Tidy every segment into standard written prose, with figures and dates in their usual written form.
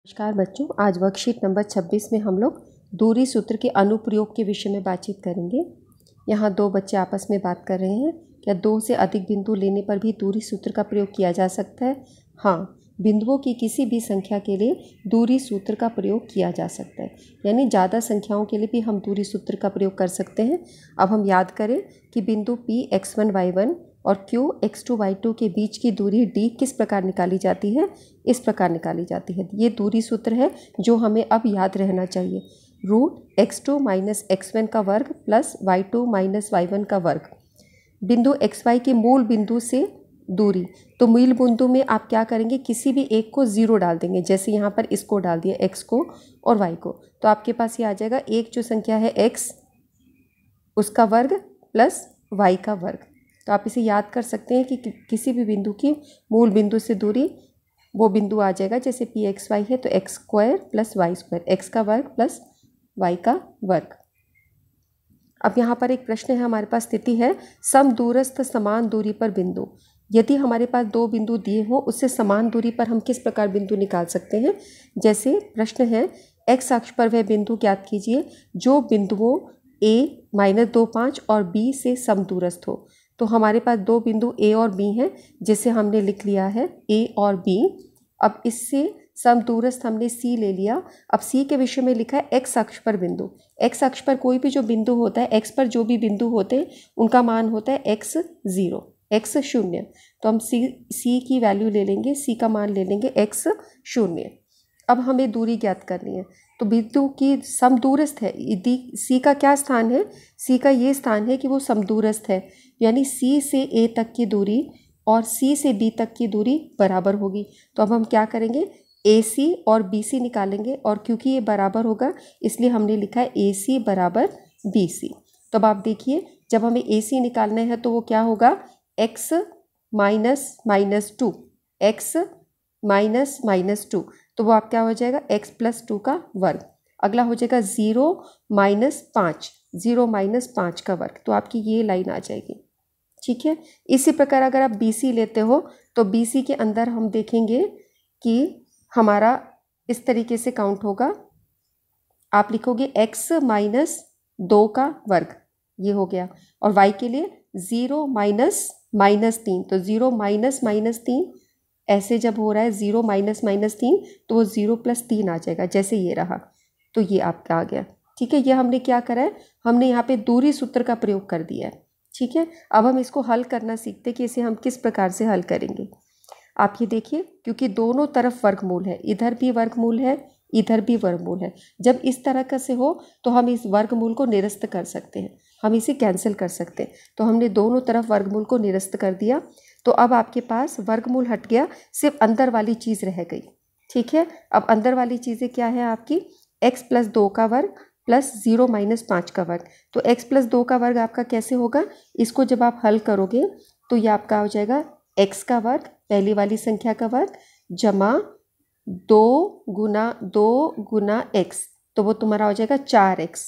नमस्कार बच्चों, आज वर्कशीट नंबर 26 में हम लोग दूरी सूत्र के अनुप्रयोग के विषय में बातचीत करेंगे। यहाँ दो बच्चे आपस में बात कर रहे हैं, क्या दो से अधिक बिंदु लेने पर भी दूरी सूत्र का प्रयोग किया जा सकता है? हाँ, बिंदुओं की किसी भी संख्या के लिए दूरी सूत्र का प्रयोग किया जा सकता है, यानी ज़्यादा संख्याओं के लिए भी हम दूरी सूत्र का प्रयोग कर सकते हैं। अब हम याद करें कि बिंदु P x1 y1 और Q x2 y2 के बीच की दूरी D किस प्रकार निकाली जाती है? इस प्रकार निकाली जाती है। ये दूरी सूत्र है जो हमें अब याद रहना चाहिए। रूट x2 माइनस x1 का वर्ग प्लस y2 माइनस y1 का वर्ग। बिंदु xy के मूल बिंदु से दूरी, तो मूल बिंदु में आप क्या करेंगे, किसी भी एक को 0 डाल देंगे। जैसे यहाँ पर इसको डाल दिया, x को और y को, तो आपके पास ये आ जाएगा एक जो संख्या है x उसका वर्ग प्लस y का वर्ग। तो आप इसे याद कर सकते हैं कि किसी भी बिंदु की मूल बिंदु से दूरी वो बिंदु आ जाएगा। जैसे पी एक्स वाई है तो X square plus Y square, X का वर्ग प्लस वाई का वर्ग। अब यहाँ पर एक प्रश्न है हमारे पास, स्थिति है समदूरस्थ समान दूरी पर बिंदु। यदि हमारे पास दो बिंदु दिए हो, उससे समान दूरी पर हम किस प्रकार बिंदु निकाल सकते हैं? जैसे प्रश्न है, एक्स अक्ष पर वह बिंदु ज्ञात कीजिए जो बिंदुओं a -2 5 और b से समदूरस्थ हो। तो हमारे पास दो बिंदु a और b हैं, जिसे हमने लिख लिया है a और b। अब इससे समदूरस्थ हमने c ले लिया। अब c के विषय में लिखा है x अक्ष पर बिंदु। x अक्ष पर कोई भी जो बिंदु होता है, x पर जो भी बिंदु होते हैं उनका मान होता है x0 x0। तो हम c की वैल्यू ले लेंगे, c का मान ले लेंगे x0। अब हमें दूरी ज्ञात करनी है, तो बिंदु की समदूरस्थ है। यदि C का क्या स्थान है? C का ये स्थान है कि वो समदूरस्थ है, यानी C से A तक की दूरी और C से B तक की दूरी बराबर होगी। तो अब हम क्या करेंगे, AC और BC निकालेंगे, और क्योंकि ये बराबर होगा इसलिए हमने लिखा है AC बराबर BC। तो अब आप देखिए, जब हमें AC निकालना है तो वो क्या होगा, x माइनस -2 x माइनस -2, तो वो आप क्या हो जाएगा, x + 2 का वर्ग। अगला हो जाएगा 0 - 5 का वर्ग। तो आपकी ये लाइन आ जाएगी, ठीक है। इसी प्रकार अगर आप BC लेते हो तो BC के अंदर हम देखेंगे कि हमारा इस तरीके से काउंट होगा। आप लिखोगे x - 2 का वर्ग, ये हो गया, और y के लिए 0 - -3, तो 0 - -3 ऐसे जब हो रहा है 0 - -3 तो वो 0 + 3 आ जाएगा, जैसे ये रहा। तो ये आपका आ गया, ठीक है। ये हमने क्या करा है, हमने यहाँ पे दूरी सूत्र का प्रयोग कर दिया है, ठीक है। अब हम इसको हल करना सीखते कि इसे हम किस प्रकार से हल करेंगे। आप ये देखिए, क्योंकि दोनों तरफ वर्गमूल है, इधर भी वर्गमूल है इधर भी वर्गमूल है। जब इस तरह का से हो तो हम इस वर्गमूल को निरस्त कर सकते हैं, हम इसे कैंसिल कर सकते हैं। तो हमने दोनों तरफ वर्गमूल को निरस्त कर दिया। तो अब आपके पास वर्गमूल हट गया, सिर्फ अंदर वाली चीज़ रह गई, ठीक है। अब अंदर वाली चीज़ें क्या है आपकी, x + 2 का वर्ग प्लस 0 - 5 का वर्ग। तो x + 2 का वर्ग आपका कैसे होगा, इसको जब आप हल करोगे तो ये आपका हो जाएगा x का वर्ग, पहली वाली संख्या का वर्ग, जमा 2 × x, तो वो तुम्हारा हो जाएगा 4x,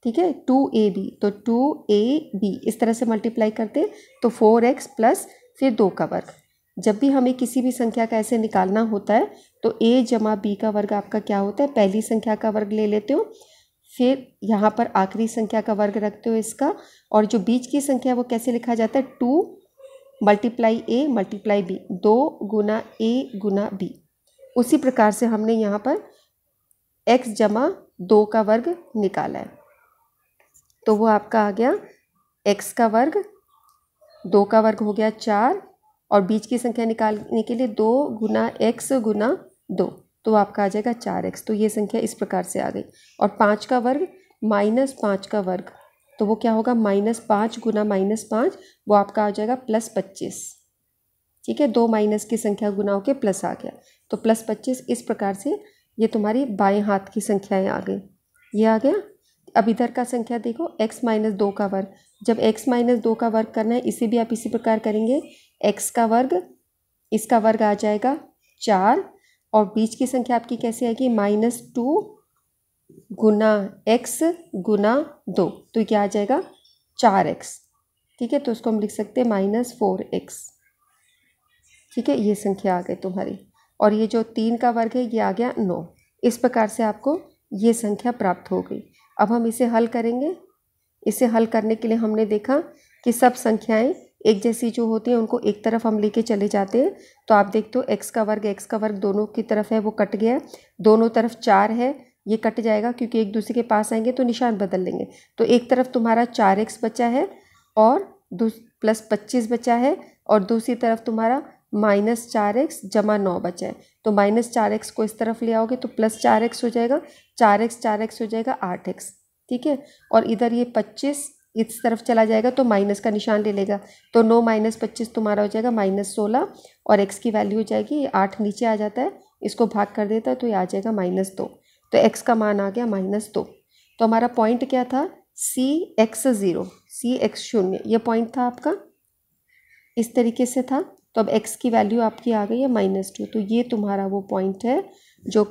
ठीक है। 2ab, तो 2ab इस तरह से मल्टीप्लाई करते तो 4x प्लस फिर 2 का वर्ग। जब भी हमें किसी भी संख्या का ऐसे निकालना होता है तो a + b का वर्ग आपका क्या होता है, पहली संख्या का वर्ग ले लेते हो, फिर यहाँ पर आखिरी संख्या का वर्ग रखते हो इसका, और जो बीच की संख्या है वो कैसे लिखा जाता है, 2 × a × b, 2 × a × b। उसी प्रकार से हमने यहाँ पर x = 2 का वर्ग निकाला है, तो वो आपका आ गया x का वर्ग, 2 का वर्ग हो गया 4, और बीच की संख्या निकालने के लिए 2 × x × 2, तो आपका आ जाएगा 4x। तो ये संख्या इस प्रकार से आ गई। और 5 का वर्ग -5 का वर्ग, तो वो क्या होगा, -5 × -5, वो आपका आ जाएगा +25, ठीक है। 2 माइनस की संख्या गुना होके प्लस आ गया, तो +25। इस प्रकार से ये तुम्हारी बाएं हाथ की संख्याएं आ गई, ये आ गया। अब इधर का संख्या देखो, x - 2 का वर्ग। जब x - 2 का वर्ग करना है, इसे भी आप इसी प्रकार करेंगे, x का वर्ग, इसका वर्ग आ जाएगा 4, और बीच की संख्या आपकी कैसे आएगी, -2 × x × 2, तो क्या आ जाएगा 4x, ठीक है। तो उसको हम लिख सकते हैं -4x, ठीक है। ये संख्या आ गई तुम्हारी। और ये जो 3 का वर्ग है ये आ गया 9। इस प्रकार से आपको ये संख्या प्राप्त हो गई। अब हम इसे हल करेंगे। इसे हल करने के लिए हमने देखा कि सब संख्याएं एक जैसी जो होती हैं उनको एक तरफ हम लेके चले जाते हैं। तो आप देखते हो x का वर्ग दोनों की तरफ है वो कट गया, दोनों तरफ 4 है ये कट जाएगा क्योंकि एक दूसरे के पास आएंगे तो निशान बदल लेंगे। तो एक तरफ तुम्हारा 4x बचा है और प्लस 25 बचा है और दूसरी तरफ तुम्हारा -4x जमा 9 बचा है। तो -4x को इस तरफ ले आओगे तो +4x हो जाएगा, 4x हो जाएगा 8x। ठीक है, और इधर ये 25 इस तरफ चला जाएगा तो माइनस का निशान ले लेगा। तो 9 - 25 तुम्हारा हो जाएगा -16 और x की वैल्यू हो जाएगी 8 नीचे आ जाता है, इसको भाग कर देता है तो ये आ जाएगा -2। तो x का मान आ गया -2। तो हमारा पॉइंट क्या था, CX0 CX0 ये पॉइंट था आपका, इस तरीके से था। तो अब x की वैल्यू आपकी आ गई है -2। तो ये तुम्हारा वो पॉइंट है जो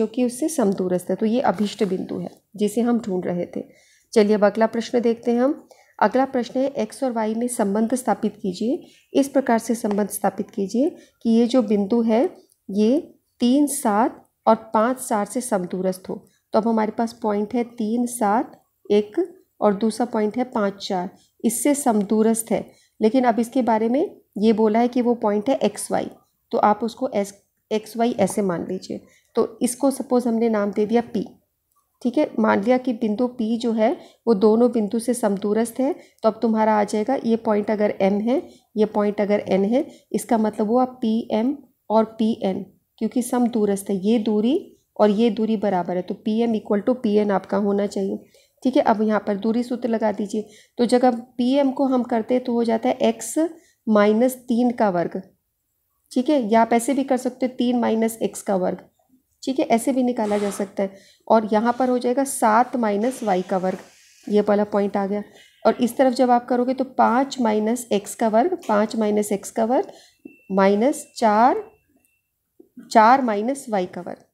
कि उससे समदूरस्थ है। तो ये अभीष्ट बिंदु है जिसे हम ढूंढ रहे थे। चलिए अब अगला प्रश्न देखते हैं हम। अगला प्रश्न है x और y में संबंध स्थापित कीजिए। इस प्रकार से संबंध स्थापित कीजिए कि ये जो बिंदु है ये 3, 7 और 5, 4 से समदूरस्थ हो। तो अब हमारे पास पॉइंट है 3, 7 1 और दूसरा पॉइंट है 5, 4, इससे समदूरस्थ है। लेकिन अब इसके बारे में ये बोला है कि वो पॉइंट है XY, तो आप उसको XY ऐसे मान लीजिए। तो इसको सपोज हमने नाम दे दिया P। ठीक है, मान लिया कि बिंदु P जो है वो दोनों बिंदु से समदूरस्थ है। तो अब तुम्हारा आ जाएगा ये पॉइंट अगर M है, ये पॉइंट अगर N है, इसका मतलब हुआ PM और PN, क्योंकि समदूरस्थ है। ये दूरी और ये दूरी बराबर है तो PM = PN आपका होना चाहिए। ठीक है, अब यहाँ पर दूरी सूत्र लगा दीजिए। तो जगह PM को हम करते हैं तो हो जाता है x - 3 का वर्ग। ठीक है, या आप ऐसे भी कर सकते हो 3 - x का वर्ग। ठीक है, ऐसे भी निकाला जा सकता है। और यहाँ पर हो जाएगा 7 - y का वर्ग, ये वाला पॉइंट आ गया। और इस तरफ जब आप करोगे तो 5 - x का वर्ग, 5 - x का वर्ग -4 4 - y का वर्ग,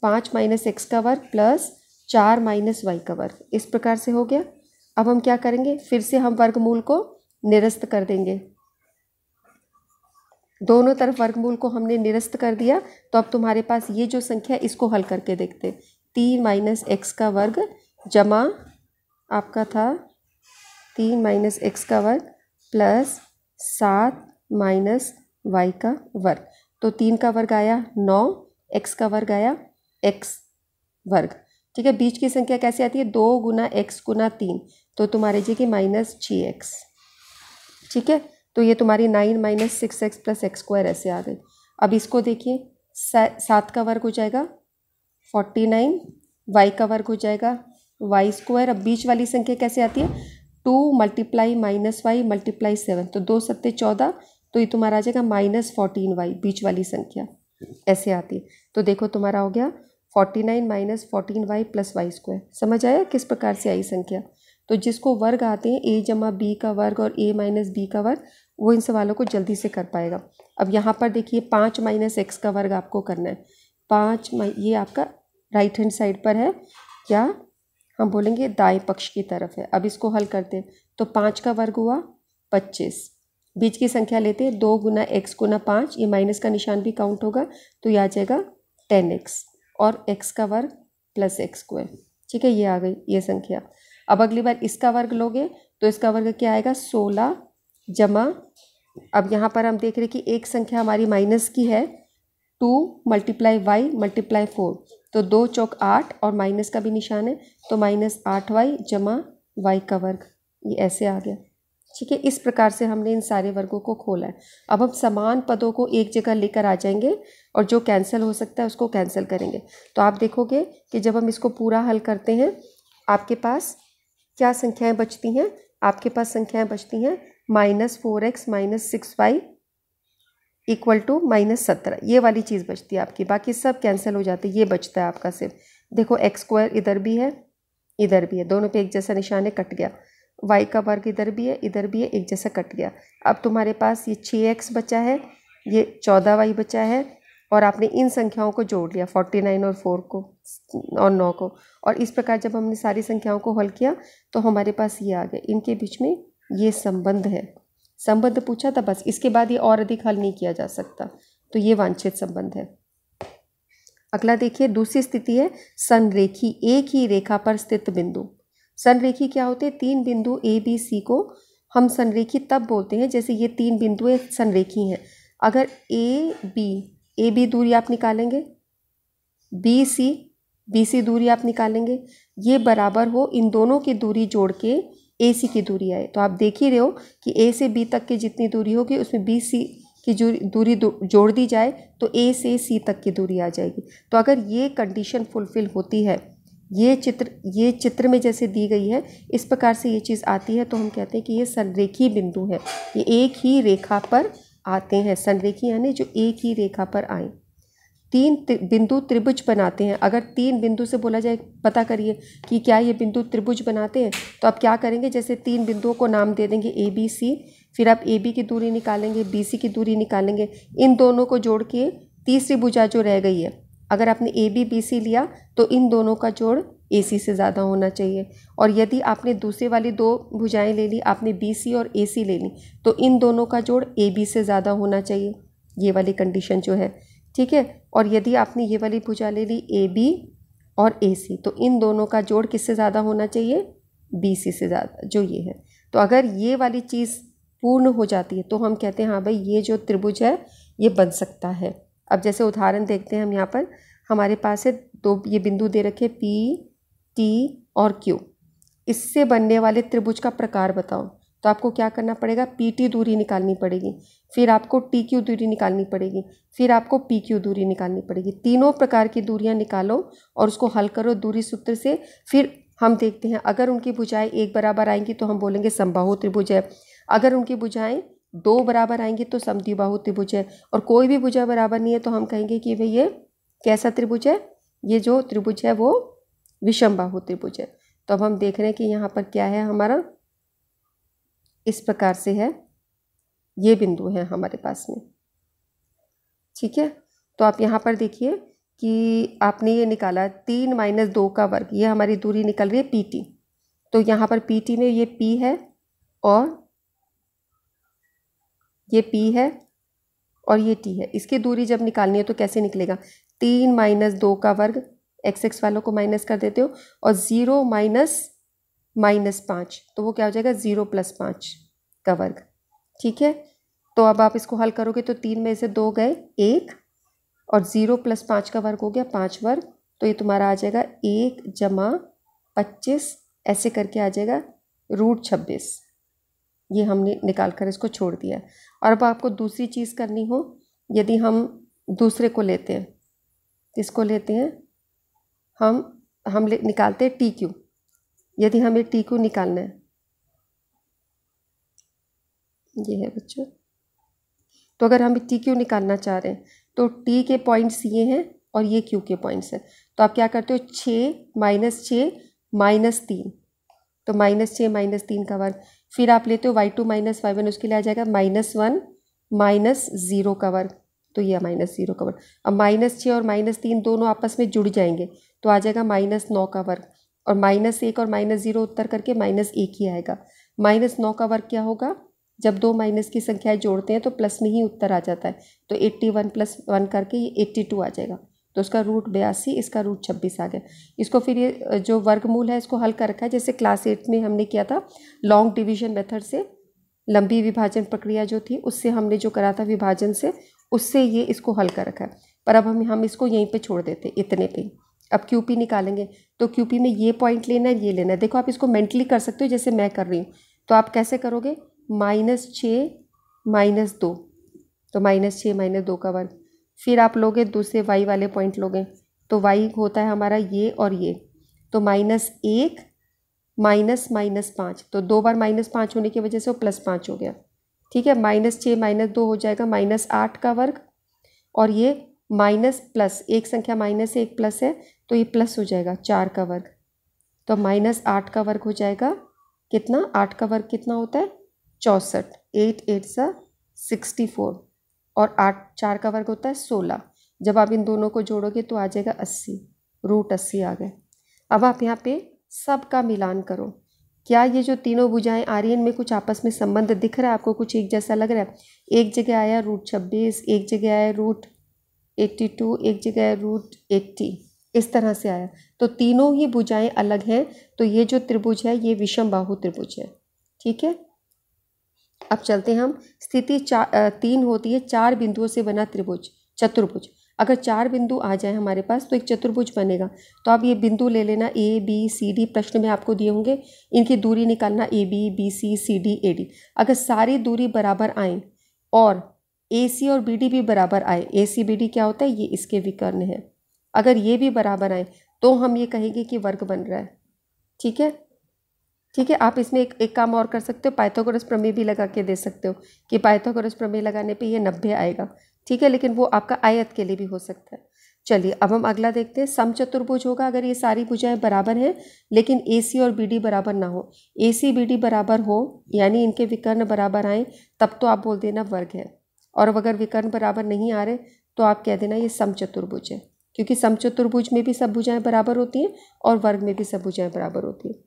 5 - x का वर्ग प्लस 4 - y का वर्ग, इस प्रकार से हो गया। अब हम क्या करेंगे, फिर से हम वर्गमूल को निरस्त कर देंगे। दोनों तरफ वर्गमूल को हमने निरस्त कर दिया। तो अब तुम्हारे पास ये जो संख्या है इसको हल करके देखते। 3 - x का वर्ग जमा आपका था 3 - x का वर्ग प्लस 7 - y का वर्ग। तो 3 का वर्ग आया 9, x का वर्ग आया x वर्ग। ठीक है, बीच की संख्या कैसे आती है, 2 × x × 3, तो तुम्हारे जी की -6x। ठीक है, तो ये तुम्हारी 9 - 6x + x² ऐसे आ गई। अब इसको देखिए, 7 का वर्ग हो जाएगा 49, y का वर्ग हो जाएगा y²। अब बीच वाली संख्या कैसे आती है, 2 × -y × 7, तो 2 × 7 = 14, तो ये तुम्हारा आ जाएगा -14y, बीच वाली संख्या ऐसे आती है। तो देखो तुम्हारा हो गया 49 - 14y + y²। समझ आया किस प्रकार से आई संख्या। तो जिसको वर्ग आते हैं a जमा b का वर्ग और a - b का वर्ग, वो इन सवालों को जल्दी से कर पाएगा। अब यहाँ पर देखिए 5 - x का वर्ग आपको करना है। 5 ये आपका राइट हैंड साइड पर है, या हम बोलेंगे दाएं पक्ष की तरफ है। अब इसको हल करते हैं तो 5 का वर्ग हुआ 25, बीच की संख्या लेते हैं 2 × x × 5, ये माइनस का निशान भी काउंट होगा तो ये आ जाएगा 10x और x का वर्ग प्लस x²। ठीक है, ये आ गई ये संख्या। अब अगली बार इसका वर्ग लोगे तो इसका वर्ग क्या आएगा 16 जमा, अब यहाँ पर हम देख रहे कि एक संख्या हमारी माइनस की है, 2 × y × 4, तो 2 चौक 8 और माइनस का भी निशान है तो -8y जमा y का वर्ग, ये ऐसे आ गया। ठीक है, इस प्रकार से हमने इन सारे वर्गों को खोला है। अब हम समान पदों को एक जगह लेकर आ जाएंगे और जो कैंसिल हो सकता है उसको कैंसिल करेंगे। तो आप देखोगे कि जब हम इसको पूरा हल करते हैं आपके पास क्या संख्याएं बचती हैं, आपके पास संख्याएं बचती हैं -4x - 6y = -17, ये वाली चीज़ बचती है आपकी, बाकी सब कैंसिल हो जाते हैं। ये बचता है आपका सिर्फ, देखो x² इधर भी है इधर भी है, दोनों पे एक जैसा निशान है, कट गया। y का वर्ग इधर भी है इधर भी है, एक जैसा कट गया। अब तुम्हारे पास ये 6x बचा है, ये 14y बचा है, और आपने इन संख्याओं को जोड़ लिया 49 और 4 को और 9 को, और इस प्रकार जब हमने सारी संख्याओं को हल किया तो हमारे पास ये आ गए। इनके बीच में ये संबंध है, संबंध पूछा था बस, इसके बाद ये और अधिक हल नहीं किया जा सकता। तो ये वांछित संबंध है। अगला देखिए, दूसरी स्थिति है संरेखी, एक ही रेखा पर स्थित बिंदु। संरेखी क्या होते हैं? तीन बिंदु ए बी सी को हम संरेखी तब बोलते हैं जैसे ये तीन बिंदु संरेखी हैं। अगर ए बी दूरी आप निकालेंगे, बी सी दूरी आप निकालेंगे, ये बराबर हो, इन दोनों की दूरी जोड़ के ए सी की दूरी आए। तो आप देख ही रहे हो कि ए से बी तक की जितनी दूरी होगी उसमें बी सी की दूरी जोड़ दी जाए तो ए से सी तक की दूरी आ जाएगी। तो अगर ये कंडीशन फुलफिल होती है, ये चित्र में जैसे दी गई है, इस प्रकार से ये चीज़ आती है, तो हम कहते हैं कि ये संरेखी बिंदु है, ये एक ही रेखा पर आते हैं। संरेखी यानी जो एक ही रेखा पर आए। तीन बिंदु त्रिभुज बनाते हैं। अगर तीन बिंदु से बोला जाए पता करिए कि क्या ये बिंदु त्रिभुज बनाते हैं, तो आप क्या करेंगे, जैसे तीन बिंदुओं को नाम दे देंगे ए बी सी, फिर आप ए बी की दूरी निकालेंगे, बी सी की दूरी निकालेंगे, इन दोनों को जोड़ के तीसरी भुजा जो रह गई है, अगर आपने ए बी बी सी लिया तो इन दोनों का जोड़ ए सी से ज़्यादा होना चाहिए। और यदि आपने दूसरे वाली दो भुजाएं ले ली, आपने बी सी और ए सी ले ली, तो इन दोनों का जोड़ ए बी से ज़्यादा होना चाहिए, ये वाली कंडीशन जो है, ठीक है। और यदि आपने ये वाली भुजा ले ली ए बी और ए सी, तो इन दोनों का जोड़ किससे ज़्यादा होना चाहिए? बी सी से ज़्यादा, जो ये है। तो अगर ये वाली चीज़ पूर्ण हो जाती है तो हम कहते हैं हाँ भाई ये जो त्रिभुज है ये बन सकता है। अब जैसे उदाहरण देखते हैं हम, यहाँ पर हमारे पास है दो ये बिंदु दे रखे पी टी और क्यू। इससे बनने वाले त्रिभुज का प्रकार बताओ। तो आपको क्या करना पड़ेगा? पी टी दूरी निकालनी पड़ेगी, फिर आपको टी क्यू दूरी निकालनी पड़ेगी, फिर आपको पी क्यू दूरी निकालनी पड़ेगी। तीनों प्रकार की दूरियां निकालो और उसको हल करो दूरी सूत्र से। फिर हम देखते हैं अगर उनकी भुजाएं एक बराबर आएंगी तो हम बोलेंगे समबाहु त्रिभुज है। अगर उनकी भुजाएं दो बराबर आएंगी तो समद्विबाहु त्रिभुज है। और कोई भी भुजा बराबर नहीं है तो हम कहेंगे कि भाई ये कैसा त्रिभुज है? ये जो त्रिभुज है वो विषमबाहु त्रिभुज है। तो अब हम देख रहे हैं कि यहाँ पर क्या है हमारा, इस प्रकार से है, ये बिंदु है हमारे पास में, ठीक है। तो आप यहाँ पर देखिए कि आपने ये निकाला 3 - 2 का वर्ग, ये हमारी दूरी निकल रही है पी टी। तो यहाँ पर पी टी में ये पी है और ये पी है और ये टी है। इसकी दूरी जब निकालनी है तो कैसे निकलेगा? 3 - 2 का वर्ग, एक्स एक्स वालों को माइनस कर देते हो, और 0 - -5, तो वो क्या हो जाएगा? 0 + 5 का वर्ग, ठीक है। तो अब आप इसको हल करोगे तो 3 में से 2 गए 1, और 0 + 5 का वर्ग हो गया 5 वर्ग। तो ये तुम्हारा आ जाएगा 1 + 25, ऐसे करके आ जाएगा √26। ये हमने निकाल कर इसको छोड़ दिया। और अब आपको दूसरी चीज़ करनी हो, यदि हम दूसरे को लेते हैं, किसको लेते हैं हम निकालते हैं टी क्यू। यदि हमें टी क्यू निकालना है, ये है बच्चों, तो अगर हम टी क्यू निकालना चाह रहे हैं तो टी के पॉइंट्स ये हैं और ये क्यू के पॉइंट्स हैं। तो आप क्या करते हो? 6 - 6 - 3, तो -6 - 3 का वर्ग। फिर आप लेते हो y2 - y1, उसके लिए आ जाएगा -1 - 0 का वर्ग, तो ये -0 का वर्ग। अब -6 और -3 दोनों आपस में जुड़ जाएंगे तो आ जाएगा -9 का वर्ग, और -1 और -0 उत्तर करके -1 ही आएगा। -9 का वर्ग क्या होगा? जब दो माइनस की संख्याएं जोड़ते हैं तो प्लस में ही उत्तर आ जाता है, तो 81 + 1 करके ये 82 आ जाएगा। तो उसका √82, इसका √26 आ गया। इसको फिर ये जो वर्गमूल है इसको हल कर रखा है, जैसे क्लास 8 में हमने किया था लॉन्ग डिवीजन मेथड से, लंबी विभाजन प्रक्रिया जो थी उससे हमने जो करा था विभाजन से, उससे ये इसको हल कर रखा है। पर अब हम इसको यहीं पे छोड़ देते, इतने पे। अब क्यूपी निकालेंगे तो क्यूपी में ये पॉइंट लेना है, ये लेना है। देखो आप इसको मेंटली कर सकते हो जैसे मैं कर रही हूँ। तो आप कैसे करोगे? -6 - 2, तो -6 - 2 का वर्ग। फिर आप लोगे दूसरे y वाले पॉइंट लोगे, तो y होता है हमारा ये और ये, तो -1 -5, तो 2 बार -5 होने की वजह से वो +5 हो गया, ठीक है। -6 - 2 हो जाएगा -8 का वर्ग, और ये माइनस प्लस, एक संख्या माइनस है एक प्लस है, तो ये प्लस हो जाएगा 4 का वर्ग। तो -8 का वर्ग हो जाएगा कितना? 8 का वर्ग कितना होता है? 64, 8 8 सा 64, और 8 4 का वर्ग होता है 16। जब आप इन दोनों को जोड़ोगे तो आ जाएगा 80, √80 आ गए। अब आप यहाँ पे सब का मिलान करो, क्या ये जो तीनों भुजाएं आ रही हैं इनमें कुछ आपस में संबंध दिख रहा है आपको, कुछ एक जैसा लग रहा है? एक जगह आया √26, एक जगह आया √82, एक जगह आया √80, इस तरह से आया। तो तीनों ही भुजाएं अलग हैं, तो ये जो त्रिभुज है ये विषम बाहु त्रिभुज है। ठीक है, अब चलते हैं हम। स्थिति 3 होती है 4 बिंदुओं से बना त्रिभुज, चतुर्भुज। अगर 4 बिंदु आ जाए हमारे पास तो एक चतुर्भुज बनेगा। तो आप ये बिंदु ले लेना ABCD, प्रश्न में आपको दिए होंगे, इनकी दूरी निकालना AB BC CD AD। अगर सारी दूरी बराबर आए और AC और BD भी बराबर आए, AC BD क्या होता है, ये इसके विकर्ण है, अगर ये भी बराबर आए तो हम ये कहेंगे कि वर्ग बन रहा है। ठीक है, ठीक है। आप इसमें एक काम और कर सकते हो, पाइथागोरस प्रमेय भी लगा के दे सकते हो कि पाइथागोरस प्रमेय लगाने पे ये 90 आएगा। ठीक है, लेकिन वो आपका आयत के लिए भी हो सकता है। चलिए अब हम अगला देखते हैं। समचतुर्भुज होगा अगर ये सारी भुजाएं बराबर हैं लेकिन AC और BD बराबर ना हो। AC BD बराबर हो यानी इनके विकर्ण बराबर आए तब तो आप बोल देना वर्ग है, और अगर विकर्ण बराबर नहीं आ रहे तो आप कह देना ये समचतुर्भुज है, क्योंकि समचतुर्भुज में भी सब भुजाएं बराबर होती हैं और वर्ग में भी सब भुजाएं बराबर होती हैं।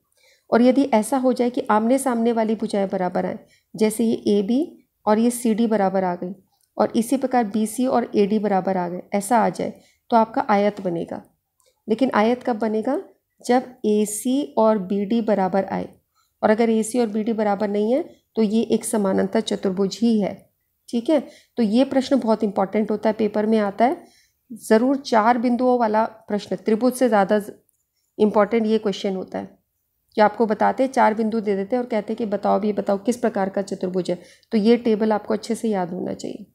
और यदि ऐसा हो जाए कि आमने सामने वाली भुजाएं बराबर आए, जैसे ये AB और ये CD बराबर आ गई और इसी प्रकार BC और AD बराबर आ गए, ऐसा आ जाए तो आपका आयत बनेगा। लेकिन आयत कब बनेगा, जब AC और BD बराबर आए, और अगर AC और BD बराबर नहीं है तो ये एक समानांतर चतुर्भुज ही है। ठीक है, तो ये प्रश्न बहुत इंपॉर्टेंट होता है, पेपर में आता है ज़रूर। 4 बिंदुओं वाला प्रश्न, त्रिभुज से ज़्यादा इंपॉर्टेंट ये क्वेश्चन होता है कि आपको बताते हैं 4 बिंदु दे देते हैं और कहते हैं कि बताओ भी बताओ किस प्रकार का चतुर्भुज है। तो ये टेबल आपको अच्छे से याद होना चाहिए।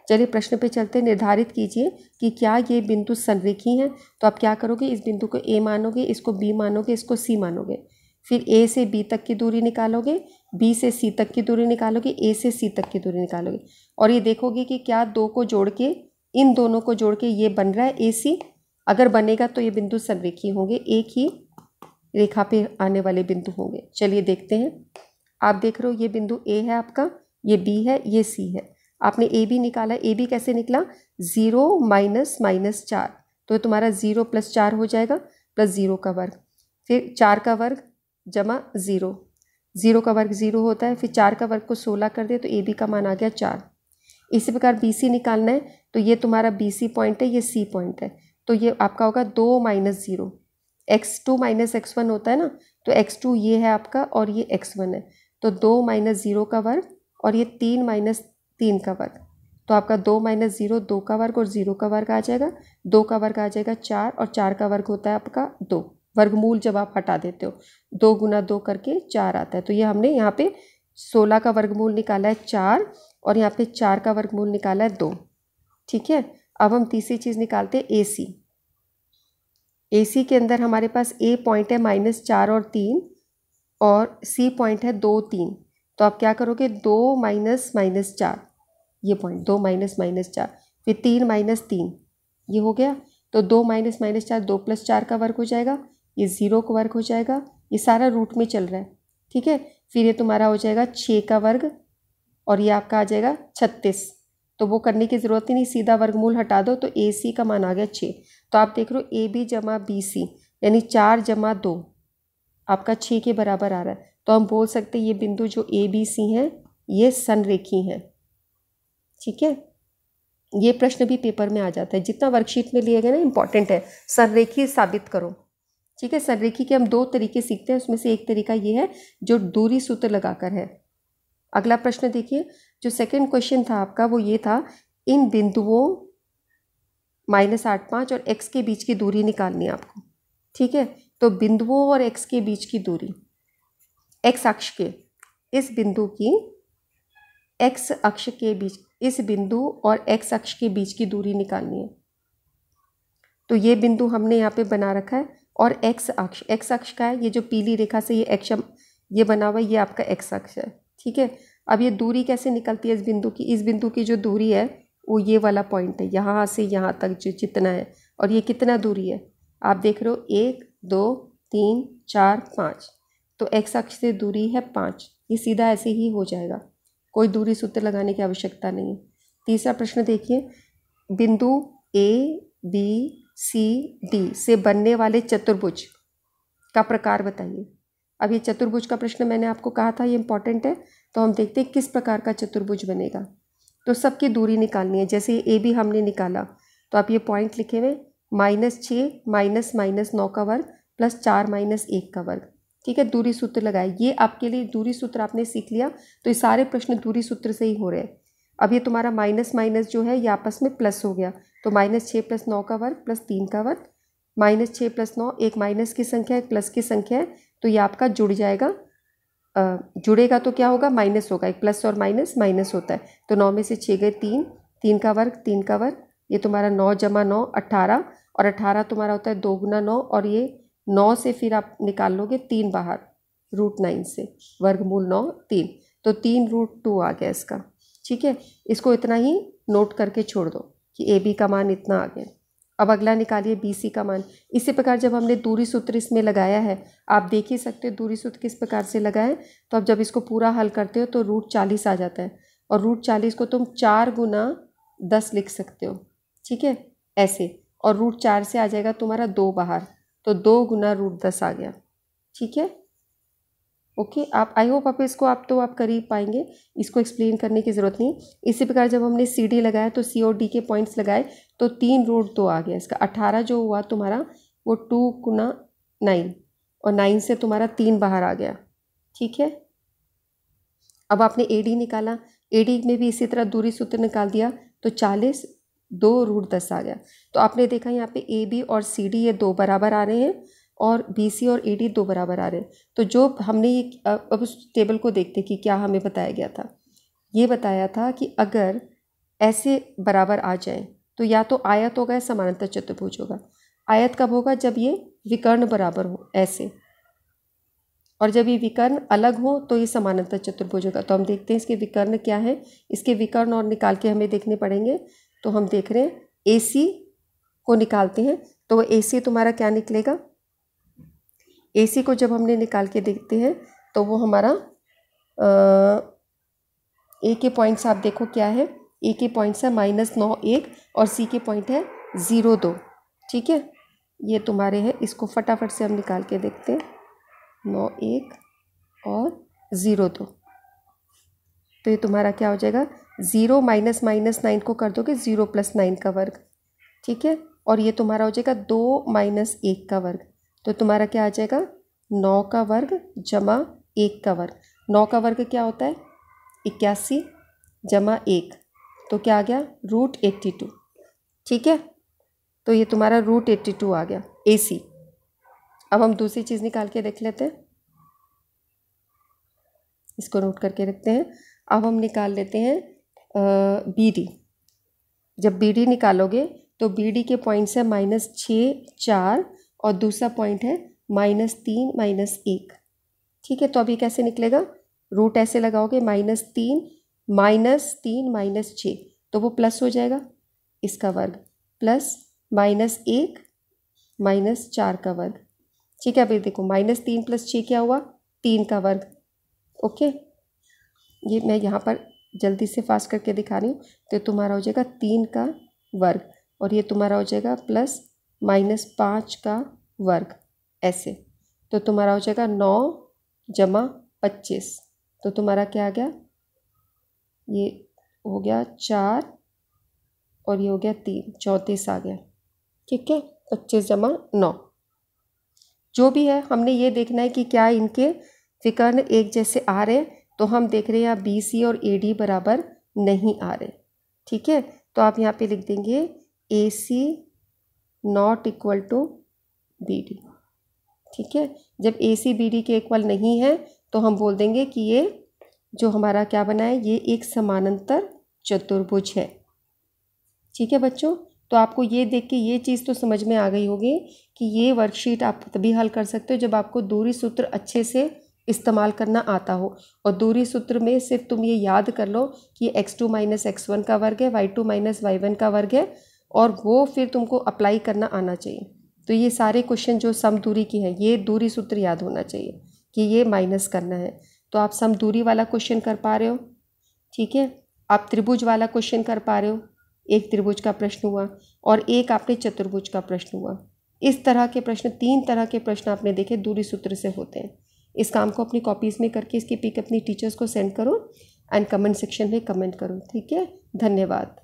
चलिए प्रश्न पे चलते। निर्धारित कीजिए कि क्या ये बिंदु संरेखी हैं। तो आप क्या करोगे, इस बिंदु को A मानोगे, इसको B मानोगे, इसको C मानोगे, फिर A से B तक की दूरी निकालोगे, B से C तक की दूरी निकालोगे, A से C तक की दूरी निकालोगे, और ये देखोगे कि क्या दो को जोड़ के, इन दोनों को जोड़ के ये बन रहा है AC। अगर बनेगा तो ये बिंदु संरेखी होंगे, एक ही रेखा पे आने वाले बिंदु होंगे। चलिए देखते हैं। आप देख रहे हो ये बिंदु A है आपका, ये B है, ये C है। आपने AB निकाला, AB कैसे निकला, 0 -4, तो तुम्हारा 0 + 4 हो जाएगा, प्लस 0 का वर्ग, फिर 4 का वर्ग जमा 0, 0 का वर्ग 0 होता है, फिर 4 का वर्ग को 16 कर दे तो AB का मान आ गया 4। इसी प्रकार BC निकालना है, तो ये तुम्हारा BC पॉइंट है, ये C पॉइंट है, तो ये आपका होगा 2 - 0, x2 - x1 होता है ना, तो x2 ये है आपका और ये x1 है, तो 2 - 0 का वर्ग और ये 3 - 3 का वर्ग, तो आपका 2 - 0 2 का वर्ग और 0 का वर्ग आ जाएगा, 2 का वर्ग आ जाएगा 4 और 4 का वर्ग होता है आपका 2। वर्गमूल जब आप हटा देते हो 2 × 2 करके 4 आता है, तो ये हमने यहाँ पे 16 का वर्गमूल निकाला है 4 और यहाँ पे 4 का वर्गमूल निकाला है 2। ठीक है, अब हम तीसरी चीज़ निकालते हैं AC। AC के अंदर हमारे पास A पॉइंट है -4 और 3 और C पॉइंट है 2 3, तो आप क्या करोगे 2 - -4, ये पॉइंट 2 - -4, फिर 3 - 3, ये हो गया, तो 2 - -4 2 + 4 का वर्ग हो जाएगा, ये 0 का वर्ग हो जाएगा, ये सारा रूट में चल रहा है। ठीक है, फिर ये तुम्हारा हो जाएगा 6 का वर्ग और ये आपका आ जाएगा 36, तो वो करने की ज़रूरत ही नहीं, सीधा वर्गमूल हटा दो तो AC का मान आ गया 6। तो आप देख रहे हो AB जमा BC यानी 4 जमा 2 आपका 6 के बराबर आ रहा है, तो हम बोल सकते हैं ये बिंदु जो ABC हैं ये संरेखी हैं। ठीक है, ये प्रश्न भी पेपर में आ जाता है, जितना वर्कशीट में लिए गए ना इंपॉर्टेंट है, संरेखी साबित करो। ठीक है, संरेखी के हम 2 तरीके सीखते हैं, उसमें से एक तरीका ये है जो दूरी सूत्र लगाकर है। अगला प्रश्न देखिए, जो सेकंड क्वेश्चन था आपका वो ये था, इन बिंदुओं -8 5 और x के बीच की दूरी निकालनी है आपको। ठीक है, तो बिंदुओं और x के बीच की दूरी, x अक्ष के इस बिंदु की x अक्ष के बीच, इस बिंदु और x अक्ष के बीच की दूरी निकालनी है। तो ये बिंदु हमने यहाँ पे बना रखा है और x अक्ष का है, ये जो पीली रेखा से ये x ये बना हुआ है, ये आपका x अक्ष है। ठीक है, अब ये दूरी कैसे निकलती है इस बिंदु की, इस बिंदु की जो दूरी है वो ये वाला पॉइंट है, यहाँ से यहाँ तक जो जितना है, और ये कितना दूरी है आप देख रहे हो 1 2 3 4 5, तो x अक्ष से दूरी है 5, ये सीधा ऐसे ही हो जाएगा, कोई दूरी सूत्र लगाने की आवश्यकता नहीं है। तीसरा प्रश्न देखिए, बिंदु A B C D से बनने वाले चतुर्भुज का प्रकार बताइए। अब ये चतुर्भुज का प्रश्न मैंने आपको कहा था ये इंपॉर्टेंट है, तो हम देखते हैं किस प्रकार का चतुर्भुज बनेगा। तो सबकी दूरी निकालनी है, जैसे ए बी हमने निकाला तो आप ये पॉइंट लिखे हुए -6 माइनस -9 का वर्ग प्लस 4 माइनस 1 का वर्ग। ठीक है, दूरी सूत्र लगाए। ये आपके लिए दूरी सूत्र आपने सीख लिया, तो ये सारे प्रश्न दूरी सूत्र से ही हो रहे हैं। अब ये तुम्हारा माइनस माइनस जो है ये आपस में प्लस हो गया, तो -6 + 9 का वर्ग प्लस 3 का वर्ग। -6 + 9 एक माइनस की संख्या एक प्लस की संख्या है, तो ये आपका जुड़ जाएगा। जुड़ेगा तो क्या होगा, माइनस होगा, एक प्लस और माइनस माइनस होता है। तो 9 में से 6 गए 3, 3 का वर्ग 3 का वर्ग। ये तुम्हारा 9 + 9 18, और 18 तुम्हारा होता है 2 × 9, और ये 9 से फिर आप निकाल लोगे 3 बाहर √9 से, वर्गमूल 9 3, तो 3√2 आ गया इसका। ठीक है, इसको इतना ही नोट करके छोड़ दो कि ए बी का मान इतना आ गया। अब अगला निकालिए बी सी का मान। इसी प्रकार जब हमने दूरी सूत्र इसमें लगाया है, आप देख ही सकते हो दूरी सूत्र किस प्रकार से लगाए। तो अब जब इसको पूरा हल करते हो तो √40 आ जाता है, और √40 को तुम 4 × 10 लिख सकते हो। ठीक है, ऐसे, और √4 से आ जाएगा तुम्हारा 2 बाहर, तो 2 × √10 आ गया। ठीक है, ओके। आप आई होप आप इसको आप कर ही पाएंगे, इसको एक्सप्लेन करने की ज़रूरत नहीं। इसी प्रकार जब हमने सी डी लगाया तो सी और डी के पॉइंट्स लगाए तो 3√2 आ गया इसका। 18 जो हुआ तुम्हारा वो 2 × 9, और 9 से तुम्हारा 3 बाहर आ गया। ठीक है, अब आपने ए डी निकाला, ए डी में भी इसी तरह दूरी सूत्र निकाल दिया, तो 40 2√10 आ गया। तो आपने देखा यहाँ पे ए बी और सी डी ये 2 बराबर आ रहे हैं, और बी सी और ए डी 2 बराबर आ रहे हैं। तो जो हमने ये अब उस टेबल को देखते कि क्या हमें बताया गया था। ये बताया था कि अगर ऐसे बराबर आ जाए तो या तो आयत होगा या समानांतर चतुर्भुज होगा। आयत कब होगा, जब ये विकर्ण बराबर हो ऐसे, और जब ये विकर्ण अलग हो तो ये समानांतर चतुर्भुज होगा। तो हम देखते हैं इसके विकर्ण क्या है, इसके विकर्ण और निकाल के हमें देखने पड़ेंगे। तो हम देख रहे हैं ए सी को निकालते हैं, तो वो ए सी तुम्हारा क्या निकलेगा। ए सी को जब हमने निकाल के देखते हैं तो वो हमारा ए के पॉइंट्स आप देखो क्या है, ए के पॉइंट्स है -9 1, और सी के पॉइंट है 0 2। ठीक है, ये तुम्हारे हैं, इसको फटाफट से हम निकाल के देखते हैं, 9 1 और 0 2। तो ये तुम्हारा क्या हो जाएगा, 0 -9 को कर दोगे 0 + 9 का वर्ग। ठीक है, और ये तुम्हारा हो जाएगा 2 - 1 का वर्ग। तो तुम्हारा क्या आ जाएगा, 9 का वर्ग जमा 1 का वर्ग। 9 का वर्ग क्या होता है, 81 जमा 1, तो क्या आ गया, √82। ठीक है, तो ये तुम्हारा √82 आ गया ए सी। अब हम दूसरी चीज़ निकाल के देख लेते हैं, इसको नोट करके रखते हैं। अब हम निकाल लेते हैं बी डी। जब बी डी निकालोगे तो बी डी के पॉइंट्स है -6 4, और दूसरा पॉइंट है -3 -1। ठीक है, तो अभी कैसे निकलेगा, रूट ऐसे लगाओगे -3 -6, तो वो प्लस हो जाएगा इसका वर्ग, प्लस -1 -4 का वर्ग। ठीक है, अभी देखो -3 + 6 क्या हुआ, 3 का वर्ग। ओके, ये मैं यहाँ पर जल्दी से फास्ट करके दिखा रही हूँ। तो तुम्हारा हो जाएगा 3 का वर्ग, और ये तुम्हारा हो जाएगा प्लस -5 का वर्ग ऐसे। तो तुम्हारा हो जाएगा 9 जमा 25, तो तुम्हारा क्या आ गया, ये हो गया 4, और ये हो गया 3, 34 आ गया। ठीक है, 25 जमा 9, जो भी है हमने ये देखना है कि क्या इनके विकर्ण एक जैसे आ रहे। तो हम देख रहे हैं यहाँ बी सी और ए डी बराबर नहीं आ रहे। ठीक है, तो आप यहाँ पे लिख देंगे A C not equal to B D. ठीक है, जब ए सी बी डी के इक्वल नहीं है तो हम बोल देंगे कि ये जो हमारा क्या बना है, ये एक समानांतर चतुर्भुज है। ठीक है बच्चों, तो आपको ये देख के ये चीज़ तो समझ में आ गई होगी कि ये वर्कशीट आप तभी हल कर सकते हो जब आपको दूरी सूत्र अच्छे से इस्तेमाल करना आता हो। और दूरी सूत्र में सिर्फ तुम ये याद कर लो कि x2 - x1 का वर्ग है, y2 - y1 का वर्ग है, और वो फिर तुमको अप्लाई करना आना चाहिए। तो ये सारे क्वेश्चन जो सम दूरी की है, ये दूरी सूत्र याद होना चाहिए कि ये माइनस करना है। तो आप सम दूरी वाला क्वेश्चन कर पा रहे हो। ठीक है, आप त्रिभुज वाला क्वेश्चन कर पा रहे हो, एक त्रिभुज का प्रश्न हुआ, और एक आपने चतुर्भुज का प्रश्न हुआ। इस तरह के प्रश्न, 3 तरह के प्रश्न आपने देखे दूरी सूत्र से होते हैं। इस काम को अपनी कॉपीज़ में करके इसकी पिक अपनी टीचर्स को सेंड करो एंड कमेंट सेक्शन में कमेंट करो। ठीक है, धन्यवाद।